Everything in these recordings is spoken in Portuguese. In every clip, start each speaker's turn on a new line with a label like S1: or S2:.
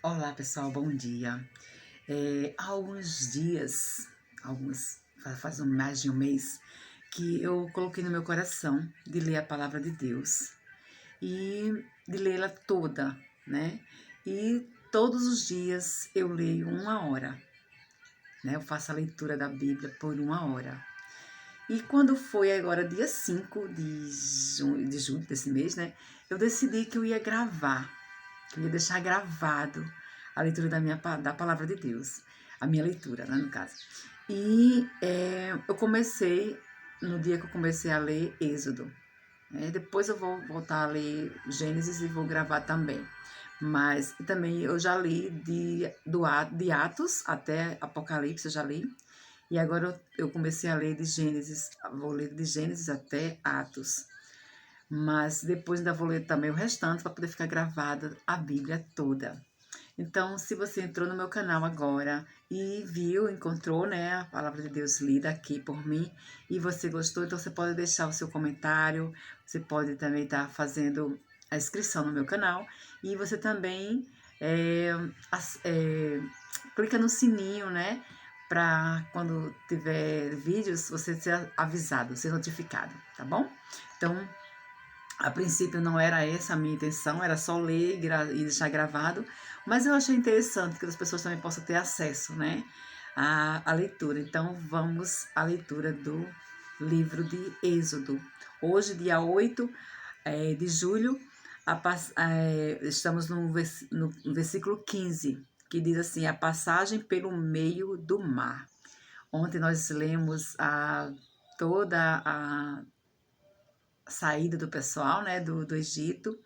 S1: Olá pessoal, bom dia. Há alguns dias, faz mais de um mês, que eu coloquei no meu coração de ler a palavra de Deus e de lê-la toda, né? E todos os dias eu leio 1 hora, né? Eu faço a leitura da Bíblia por 1 hora. E quando foi agora dia 5 de julho desse mês, né? Eu decidi que eu ia gravar, que eu ia deixar gravado a leitura da palavra de Deus, a minha leitura, né, no caso. E eu comecei, no dia que eu comecei a ler Êxodo, né, depois eu vou voltar a ler Gênesis e vou gravar também. Mas também eu já li de Atos até Apocalipse, eu já li. E agora eu comecei a ler de Gênesis, vou ler de Gênesis até Atos. Mas depois ainda vou ler também o restante para poder ficar gravada a Bíblia toda. Então, se você entrou no meu canal agora e encontrou, né, a palavra de Deus lida aqui por mim e você gostou, então você pode deixar o seu comentário, você pode também estar fazendo a inscrição no meu canal e você também clica no sininho, né, para quando tiver vídeos você ser avisado, ser notificado, tá bom? Então, a princípio não era essa a minha intenção, era só ler e deixar gravado, mas eu achei interessante que as pessoas também possam ter acesso, né, à leitura. Então vamos à leitura do livro de Êxodo. Hoje, dia 8 de julho, estamos no versículo 15, que diz assim, a passagem pelo meio do mar. Ontem nós lemos toda a saída do pessoal, né, do Egito,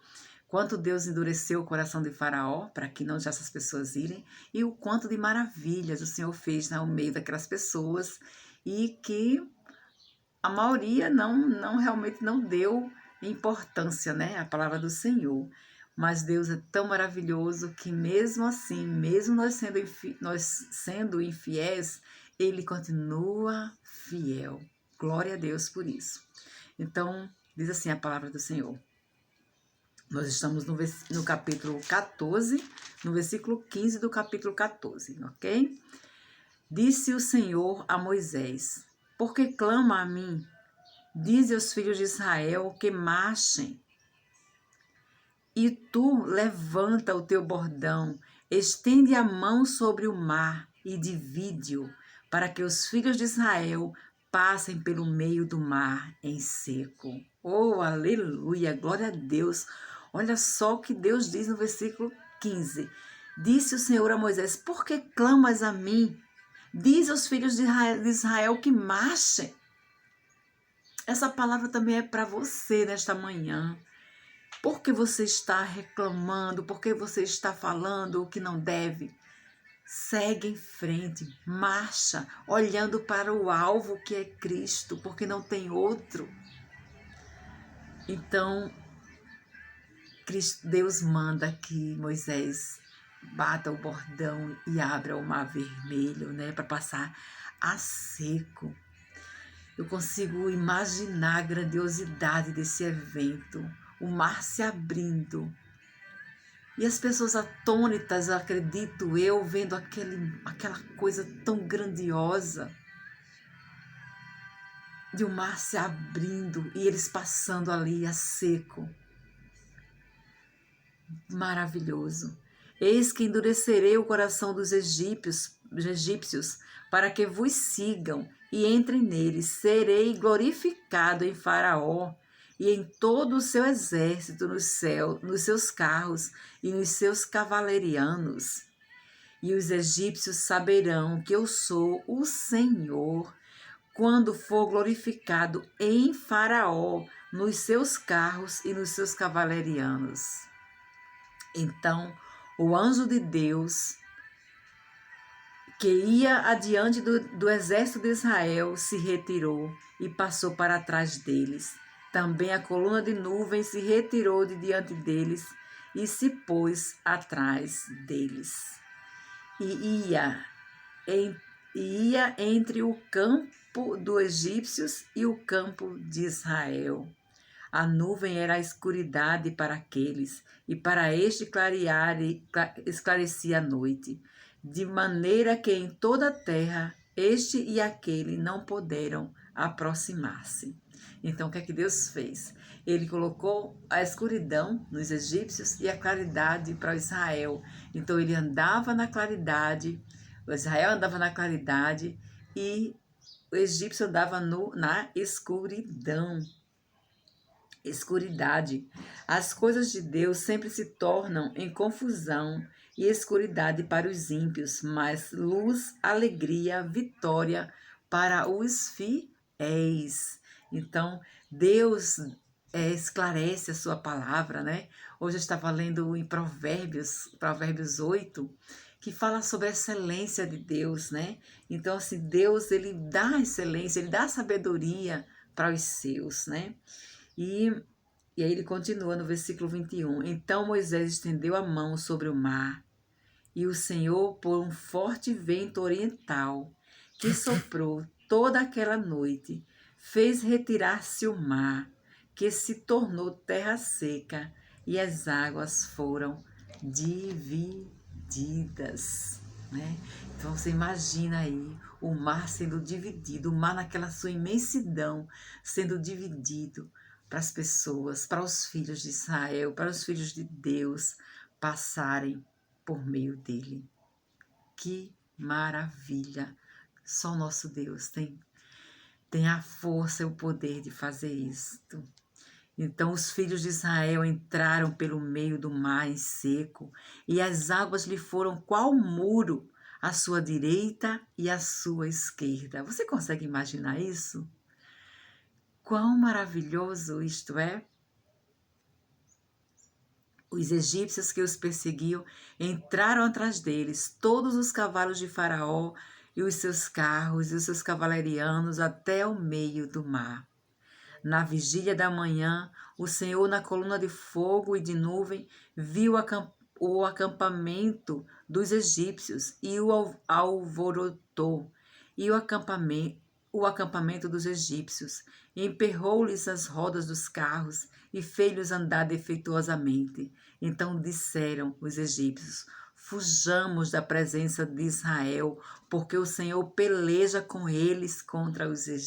S1: quanto Deus endureceu o coração de Faraó para que não deixasse as pessoas irem, e o quanto de maravilhas o Senhor fez no meio daquelas pessoas, e que a maioria realmente não deu importância, né, à palavra do Senhor. Mas Deus é tão maravilhoso que mesmo assim, mesmo nós sendo infiéis, Ele continua fiel. Glória a Deus por isso. Então, diz assim a palavra do Senhor. Nós estamos no capítulo 14, no versículo 15 do capítulo 14, ok? Disse o Senhor a Moisés, por que clama a mim? Dize aos filhos de Israel que marchem. E tu levanta o teu bordão, estende a mão sobre o mar e divide-o, para que os filhos de Israel passem pelo meio do mar em seco. Oh, aleluia, glória a Deus. Olha só o que Deus diz no versículo 15. Disse o Senhor a Moisés, por que clamas a mim? Diz aos filhos de Israel que marchem. Essa palavra também é para você nesta manhã. Por que você está reclamando? Por que você está falando o que não deve? Segue em frente, marcha, olhando para o alvo que é Cristo, porque não tem outro. Então, Deus manda que Moisés bata o bordão e abra o mar vermelho, né, para passar a seco. Eu consigo imaginar a grandiosidade desse evento, o mar se abrindo. E as pessoas atônitas, acredito eu, vendo aquela coisa tão grandiosa, de o mar se abrindo e eles passando ali a seco. Maravilhoso. Eis que endurecerei o coração dos egípcios, para que vos sigam e entrem neles. Serei glorificado em Faraó e em todo o seu exército no céu, nos seus carros e nos seus cavalarianos. E os egípcios saberão que eu sou o Senhor, quando for glorificado em Faraó, nos seus carros e nos seus cavalarianos. Então, o anjo de Deus, que ia adiante do exército de Israel, se retirou e passou para trás deles. Também a coluna de nuvem se retirou de diante deles e se pôs atrás deles. E ia entre o campo dos egípcios e o campo de Israel. A nuvem era a escuridade para aqueles, e para este clarear esclarecia a noite, de maneira que em toda a terra este e aquele não puderam aproximar-se. Então, o que é que Deus fez? Ele colocou a escuridão nos egípcios e a claridade para Israel. Então, ele andava na claridade, o Israel andava na claridade e o egípcio andava na escuridade. As coisas de Deus sempre se tornam em confusão e escuridade para os ímpios, mas luz, alegria, vitória para os fiéis. Então, Deus esclarece a sua palavra, né? Hoje eu estava lendo em Provérbios 8, que fala sobre a excelência de Deus, né? Então, assim, Deus, ele dá excelência, ele dá sabedoria para os seus, né? E, e aí ele continua no versículo 21. Então Moisés estendeu a mão sobre o mar, e o Senhor, por um forte vento oriental, que soprou toda aquela noite, fez retirar-se o mar, que se tornou terra seca, e as águas foram divididas. Né? Então você imagina aí o mar sendo dividido, o mar naquela sua imensidão sendo dividido para as pessoas, para os filhos de Israel, para os filhos de Deus passarem por meio dele. Que maravilha! Só o nosso Deus tem a força e o poder de fazer isto. Então os filhos de Israel entraram pelo meio do mar em seco, e as águas lhe foram qual muro à sua direita e à sua esquerda. Você consegue imaginar isso? Quão maravilhoso isto é! Os egípcios que os perseguiam entraram atrás deles, todos os cavalos de Faraó e os seus carros e os seus cavalarianos até o meio do mar. Na vigília da manhã, o Senhor, na coluna de fogo e de nuvem, viu o acampamento dos egípcios e o alvorotou, e o acampamento dos egípcios, emperrou-lhes as rodas dos carros e fez-lhes andar defeituosamente. Então disseram os egípcios: fujamos da presença de Israel, porque o Senhor peleja com eles contra os egípcios.